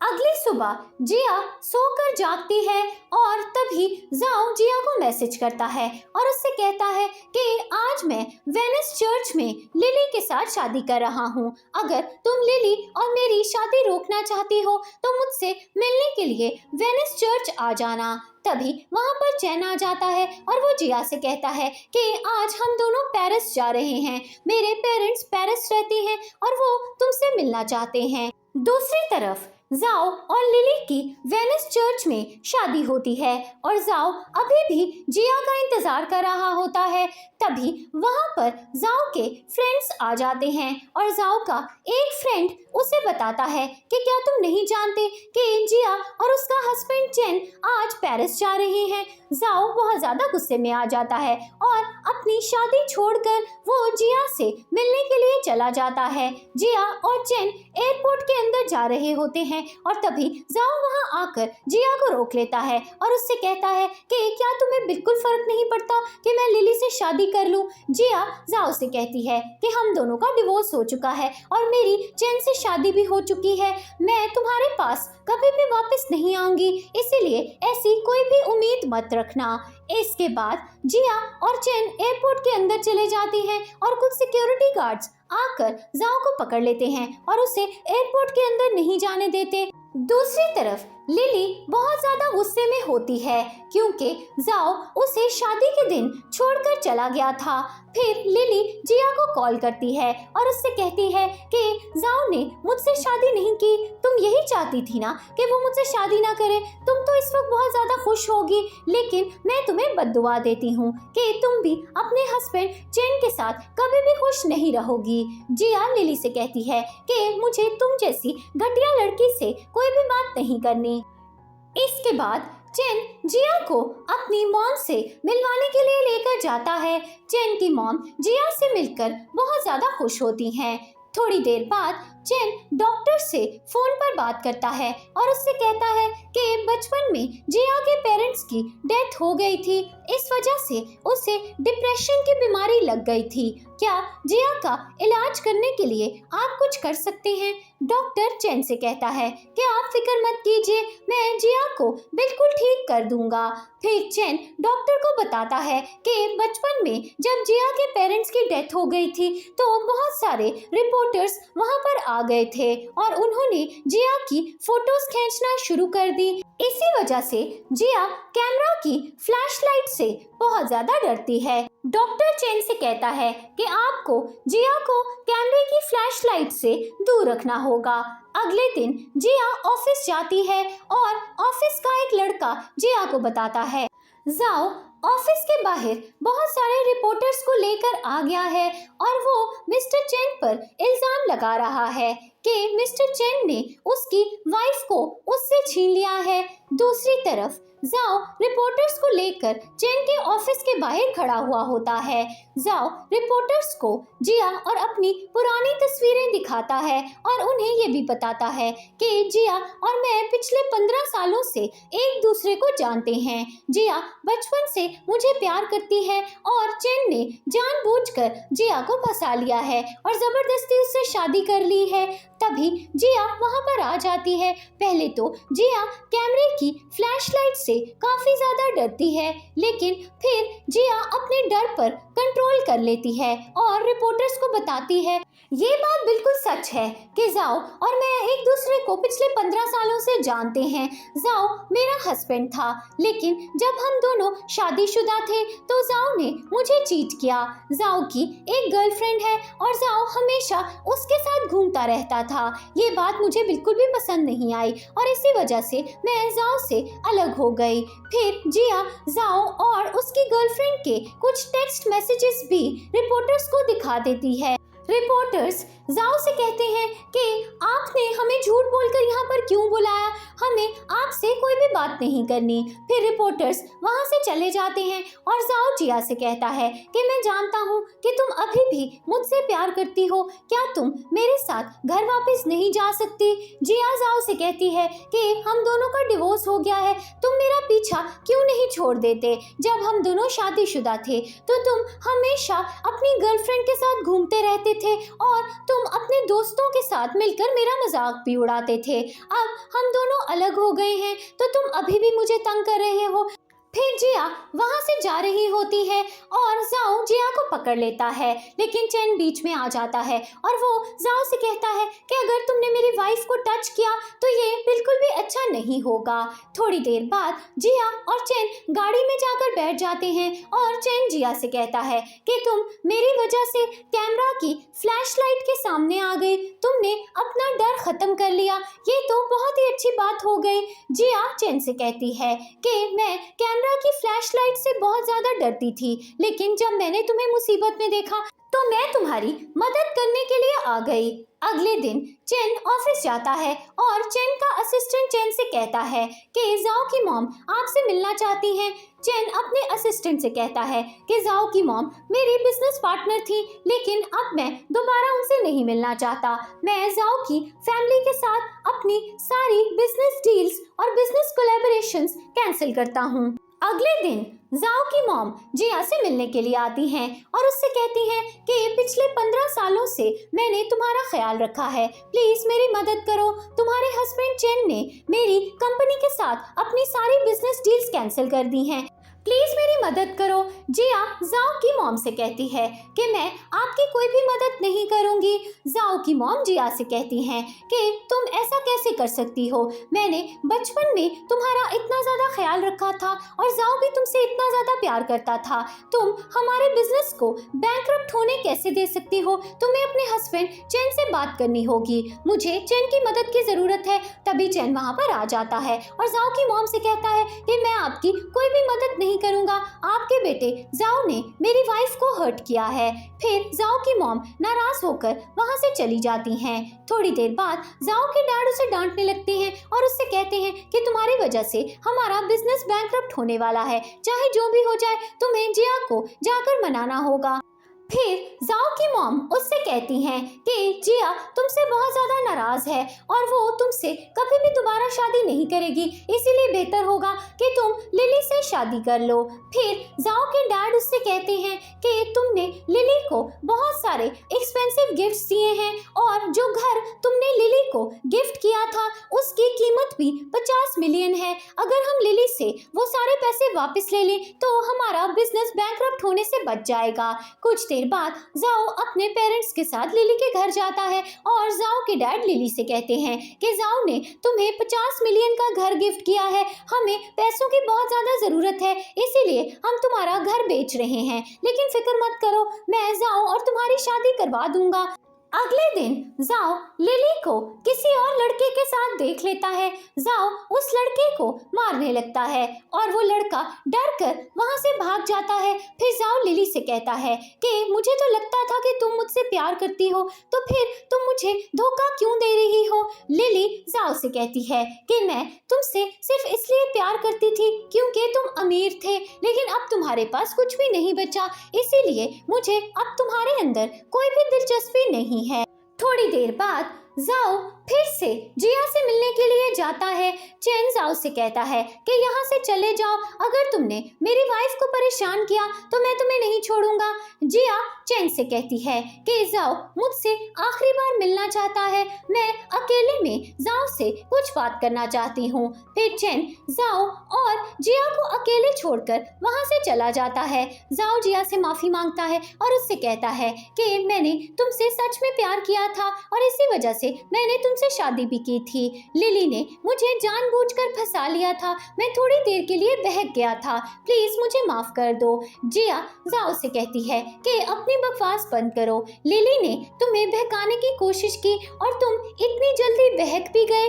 अगली सुबह जिया सोकर जागती है और तभी जाओ जिया को मैसेज करता है और उससे कहता है कि आज मैं वेनिस चर्च में लिली के साथ शादी कर रहा हूँ, अगर तुम लिली और मेरी शादी रोकना चाहती हो तो मुझसे मिलने के लिए वेनिस चर्च आ जाना। तभी वहां पर चैन आ जाता है और वो जिया से कहता है कि आज हम दोनों पेरिस जा रहे हैं, मेरे पेरेंट्स पेरिस रहते हैं और वो तुमसे मिलना चाहते हैं। दूसरी तरफ जाओ और लिली की वेनिस चर्च में शादी होती है और जाओ अभी भी जिया का इंतजार कर रहा होता है। तभी वहां पर जाओ के फ्रेंड्स आ जाते हैं और जाओ का एक फ्रेंड उसे बताता है कि क्या तुम नहीं जानते कि जिया और उसका हस्बैंड चैन आज पेरिस जा रहे हैं। जाओ बहुत ज्यादा गुस्से में आ जाता है और अपनी शादी छोड़कर वो जिया से मिलने के लिए चला जाता है। जिया और चैन एयरपोर्ट के अंदर जा रहे होते हैं और तभी जाओ वहां आकर जिया को रोक लेता है और उससे कहता है कि क्या तुम्हें बिल्कुल फर्क नहीं पड़ता कि मैं लिली से शादी कर लूं। जिया जाओ से कहती है कि हम दोनों का डिवोर्स हो चुका है और मेरी चैन से शादी भी हो चुकी है, मैं तुम्हारे पास कभी भी वापस नहीं आऊंगी, इसीलिए ऐसी कोई भी उम्मीद मत रखना। इसके बाद जिया और चैन एयरपोर्ट के अंदर चले जाती हैं और कुछ सिक्योरिटी गार्ड्स आकर जाओ को पकड़ लेते हैं और उसे एयरपोर्ट के अंदर नहीं जाने देते। दूसरी तरफ लिली बहुत ज्यादा गुस्से में होती है क्योंकि जाओ उसे शादी के दिन छोड़कर चला गया था। फिर लिली जिया को कॉल करती है और उससे कहती है कि जाओ ने मुझसे शादी नहीं की, तुम यही चाहती थी ना कि वो मुझसे शादी ना करे, तुम तो इस वक्त बहुत ज्यादा खुश होगी, लेकिन मैं तुम्हें बद्दुआ देती हूँ कि तुम भी अपने हस्बैंड चैन के साथ कभी भी खुश नहीं रहोगी। जिया लिली से कहती है कि मुझे तुम जैसी घटिया लड़की से कोई भी बात नहीं करनी। इसके बाद चैन जिया को अपनी मॉम से मिलवाने के लिए लेकर जाता है। चैन की मॉम जिया से मिलकर बहुत ज्यादा खुश होती हैं। थोड़ी देर बाद चेन डॉक्टर से फोन पर बात करता है और उससे कहता है कि बचपन में जिया के पेरेंट्स की डेथ हो गई थी, इस वजह से उसे डिप्रेशन की बीमारी लग गई थी। क्या जिया का इलाज करने के लिए आप कुछ कर सकते हैं? डॉक्टर चेन से कहता है कि आप फिक्र मत कीजिए, मैं जिया को बिल्कुल ठीक कर दूंगा। फिर चेन डॉक्टर को बताता है कि बचपन में जब जिया के पेरेंट्स की डेथ हो गई थी तो बहुत सारे रिपोर्टर्स वहां पर आ गए थे और उन्होंने जिया की फोटोज खींचना शुरू कर दी। इसी वजह से जिया कैमरा की फ्लैशलाइट से बहुत ज्यादा डरती है। डॉक्टर चेन से कहता है कि आपको जिया को कैमरे की फ्लैशलाइट से दूर रखना होगा। अगले दिन जिया ऑफिस जाती है और ऑफिस का एक लड़का जिया को बताता है जाओ ऑफिस के बाहर बहुत सारे रिपोर्टर्स को लेकर आ गया है और वो मिस्टर चेन पर इल्जाम लगा रहा है कि मिस्टर चेन ने उसकी वाइफ को उससे छीन लिया है। दूसरी तरफ जाओ रिपोर्टर्स को लेकर चेन के ऑफिस के बाहर खड़ा हुआ होता है। जाओ रिपोर्टर्स को जिया और अपनी पुरानी तस्वीरें दिखाता है और उन्हें ये भी बताता है कि जिया और मैं पिछले 15 सालों से एक दूसरे को जानते हैं। जिया बचपन से मुझे प्यार करती है और चेन ने जानबूझकर जिया को फंसा लिया है और जबरदस्ती उससे शादी कर ली है। तभी जिया वहां पर आ जाती है। पहले तो जिया कैमरे की फ्लैशलाइट से काफी ज्यादा डरती है, लेकिन फिर जिया अपने डर पर कंट्रोल कर लेती है और रिपोर्टर्स को बताती है ये बात बिल्कुल सच है कि जाओ और मैं एक दूसरे को पिछले 15 सालों से जानते हैं। जाओ मेरा हस्बैंड था, लेकिन जब हम दोनों शादीशुदा थे तो जाओ ने मुझे चीट किया। जाओ की एक गर्लफ्रेंड है और जाओ हमेशा उसके साथ घूमता रहता था। ये बात मुझे बिल्कुल भी पसंद नहीं आई और इसी वजह से मैं जाओ से अलग हो गई। फिर जिया जाओ और उसकी गर्लफ्रेंड के कुछ टेक्स्ट मैसेजेस भी रिपोर्टर्स को दिखा देती है। रिपोर्टर्स जाओ से कहते हैं कि आपने हमें झूठ बोलकर यहाँ पर क्यों बुलाया, हमें आपसे कोई भी बात नहीं करनी। फिर रिपोर्टर्स वहाँ से चले जाते हैं और जाओ जिया से कहता है कि मैं जानता हूँ कि तुम अभी भी मुझसे प्यार करती हो, क्या तुम मेरे साथ घर वापस नहीं जा सकती? जिया जाओ से कहती है कि हम दोनों का डिवोर्स हो गया है, तुम मेरा पीछा क्यों नहीं छोड़ देते? जब हम दोनों शादीशुदा थे तो तुम हमेशा अपनी गर्लफ्रेंड के साथ घूमते रहते थे और तुम अपने दोस्तों के साथ मिलकर मेरा मजाक भी उड़ाते थे। अब हम दोनों अलग हो गए हैं तो तुम अभी भी मुझे तंग कर रहे हो। फिर जिया वहां से जा रही होती है और जाओ जिया को पकड़ लेता है, लेकिन चेन बीच में आ जाता है और वो जाओ से कहता है कि अगर तुमने मेरी वाइफ को टच किया तो ये बिल्कुल भी अच्छा नहीं होगा। थोड़ी देर बाद जिया और चेन गाड़ी में जाकर बैठ जाते हैं और चेन जिया से कहता है कि तुम मेरी वजह से कैमरा की फ्लैशलाइट के सामने आ गई, तुमने अपना डर खत्म कर लिया, ये तो बहुत ही अच्छी बात हो गई। जिया चेन से कहती है कि मैं कैमरा की फ्लैशलाइट से बहुत ज्यादा डरती थी, लेकिन जब मैंने तुम्हें मुसीबत में देखा तो मैं तुम्हारी मदद करने के लिए आ गई। अगले दिन चेन ऑफिस जाता है और चेन का असिस्टेंट चेन से कहता है कि जाओ की मॉम आपसे मिलना चाहती हैं। चेन अपने असिस्टेंट से कहता है कि जाओ की मॉम मेरी बिजनेस पार्टनर थी, लेकिन अब मैं दोबारा उनसे नहीं मिलना चाहता। मैं जाओ की फैमिली के साथ अपनी सारी बिजनेस डील्स और बिजनेस कोलैबोरेशंस कैंसिल करता हूँ। अगले दिन जाओ की मॉम जिया से मिलने के लिए आती हैं और उससे कहती हैं कि पिछले 15 सालों से मैंने तुम्हारा ख्याल रखा है, प्लीज मेरी मदद करो। तुम्हारे हस्बैंड चेन ने मेरी कंपनी के साथ अपनी सारी बिजनेस डील्स कैंसिल कर दी हैं, प्लीज मेरी मदद करो। जिया जाओ की मॉम से कहती है कि मैं आपकी कोई भी मदद नहीं करूंगी। जाओ की मॉम जिया से कहती हैं कि तुम ऐसा कैसे कर सकती हो, मैंने बचपन में तुम्हारा इतना ज्यादा ख्याल रखा था और जाओ भी तुमसे इतना ज्यादा प्यार करता था, तुम हमारे बिजनेस को बैंकरप्ट होने कैसे दे सकती हो? तुम्हें अपने हस्बैंड चेन से बात करनी होगी, मुझे चेन की मदद की जरूरत है। तभी चेन वहाँ पर आ जाता है और जाओ की मॉम से कहता है कि मैं आपकी कोई भी मदद नहीं करूंगा, आपके बेटे जाओ ने मेरी वाइफ को हर्ट किया है। फिर जाओ की मॉम नाराज होकर वहां से चली जाती हैं। थोड़ी देर बाद जाओ के डैड उसे डांटने लगते हैं और उससे कहते हैं कि तुम्हारी वजह से हमारा बिजनेस बैंकरप्ट होने वाला है, चाहे जो भी हो जाए तुम्हें जिया को जाकर मनाना होगा। फिर जाओ की मॉम उससे कहती हैं कि जिया तुमसे बहुत ज़्यादा नाराज है और वो तुमसे कभी भी दोबारा शादी नहीं करेगी, इसीलिए बेहतर होगा कि तुम लिली से शादी कर लो। फिर जाओ के डैड उससे कहते हैं कि तुमने लिली को बहुत सारे एक्सपेंसिव गिफ्ट्स दिए हैं और जो घर तुमने लिली को गिफ्ट किया था उसकी कीमत भी 50 मिलियन है। अगर हम लिली से वो सारे पैसे वापस ले लें तो हमारा बिजनेस बैंकरप्ट होने से बच जाएगा। कुछ देर बाद जाओ अपने पेरेंट्स के साथ लिली के घर जाता है और जाओ के डैड लिली से कहते हैं कि जाओ ने तुम्हें 50 मिलियन का घर गिफ्ट किया है, हमें पैसों की बहुत ज्यादा जरूरत है, इसीलिए हम तुम्हारा घर बेच रहे हैं, लेकिन फिक्र मत करो, मैं जाओ और तुम्हारी शादी करवा दूंगा। अगले दिन जाओ लिली को किसी और लड़के के साथ देख लेता है। जाओ उस लड़के को मारने लगता है और वो लड़का डर कर वहां से भाग जाता है। फिर जाओ लिली से कहता है कि मुझे तो लगता था कि तुम मुझसे प्यार करती हो, तो फिर तुम मुझे धोखा क्यों दे रही हो। लिली जाओ से कहती है कि मैं तुमसे सिर्फ इसलिए प्यार करती थी क्योंकि तुम अमीर थे, लेकिन अब तुम्हारे पास कुछ भी नहीं बचा, इसीलिए मुझे अब तुम्हारे अंदर कोई भी दिलचस्पी नहीं है। थोड़ी देर बाद जाओ फिर से जिया से मिलने के लिए जाता है। चैन जाओ से कहता है कि यहाँ से चले जाओ, अगर तुमने मेरी वाइफ को परेशान किया तो मैं तुम्हें नहीं छोड़ूंगा। जिया चैन से कहती है कि जाओ मुझसे आखिरी बार मिलना चाहता है, मैं अकेले में जाओ से कुछ बात करना चाहती हूँ। फिर चैन जाओ और जिया को अकेले छोड़कर वहाँ से चला जाता है। जाओ जिया से माफी मांगता है और उससे कहता है कि मैंने तुमसे सच में प्यार किया था और इसी वजह से मैंने तुमसे शादी भी की थी। लिली ने मुझे जानबूझकर फंसा लिया था, मैं थोड़ी देर के लिए बहक गया था, प्लीज मुझे माफ कर दो। जिया जाओ से कहती है कि अपनी बकवास बंद करो, लिली ने तुम्हें बहकाने की कोशिश की और तुम इतनी जल्दी बहक भी गए।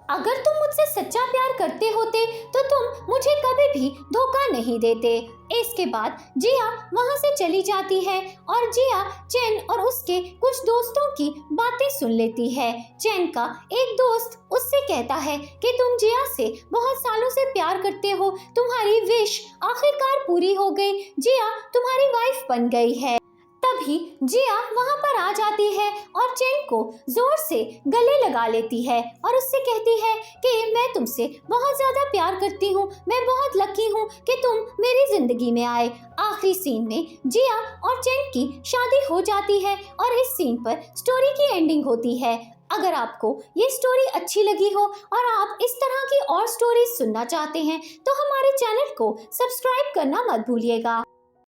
अगर तुम मुझसे सच्चा प्यार करते होते तो तुम मुझे कभी भी धोखा नहीं देते। इसके बाद जिया वहां से चली जाती है और जिया चैन और उसके कुछ दोस्तों की बातें सुन लेती है। चैन का एक दोस्त उससे कहता है कि तुम जिया से बहुत सालों से प्यार करते हो, तुम्हारी विश आखिरकार पूरी हो गई, जिया तुम्हारी वाइफ बन गई है। तभी जिया वहां पर आ जाती है और चैन को जोर से गले लगा लेती है और उससे कहती है कि मैं तुमसे बहुत ज्यादा प्यार करती हूँ, मैं बहुत लकी हूँ कि तुम मेरी जिंदगी में आए। आखिरी सीन में जिया और चैन की शादी हो जाती है और इस सीन पर स्टोरी की एंडिंग होती है। अगर आपको ये स्टोरी अच्छी लगी हो और आप इस तरह की और स्टोरीज सुनना चाहते हैं तो हमारे चैनल को सब्सक्राइब करना मत भूलिएगा।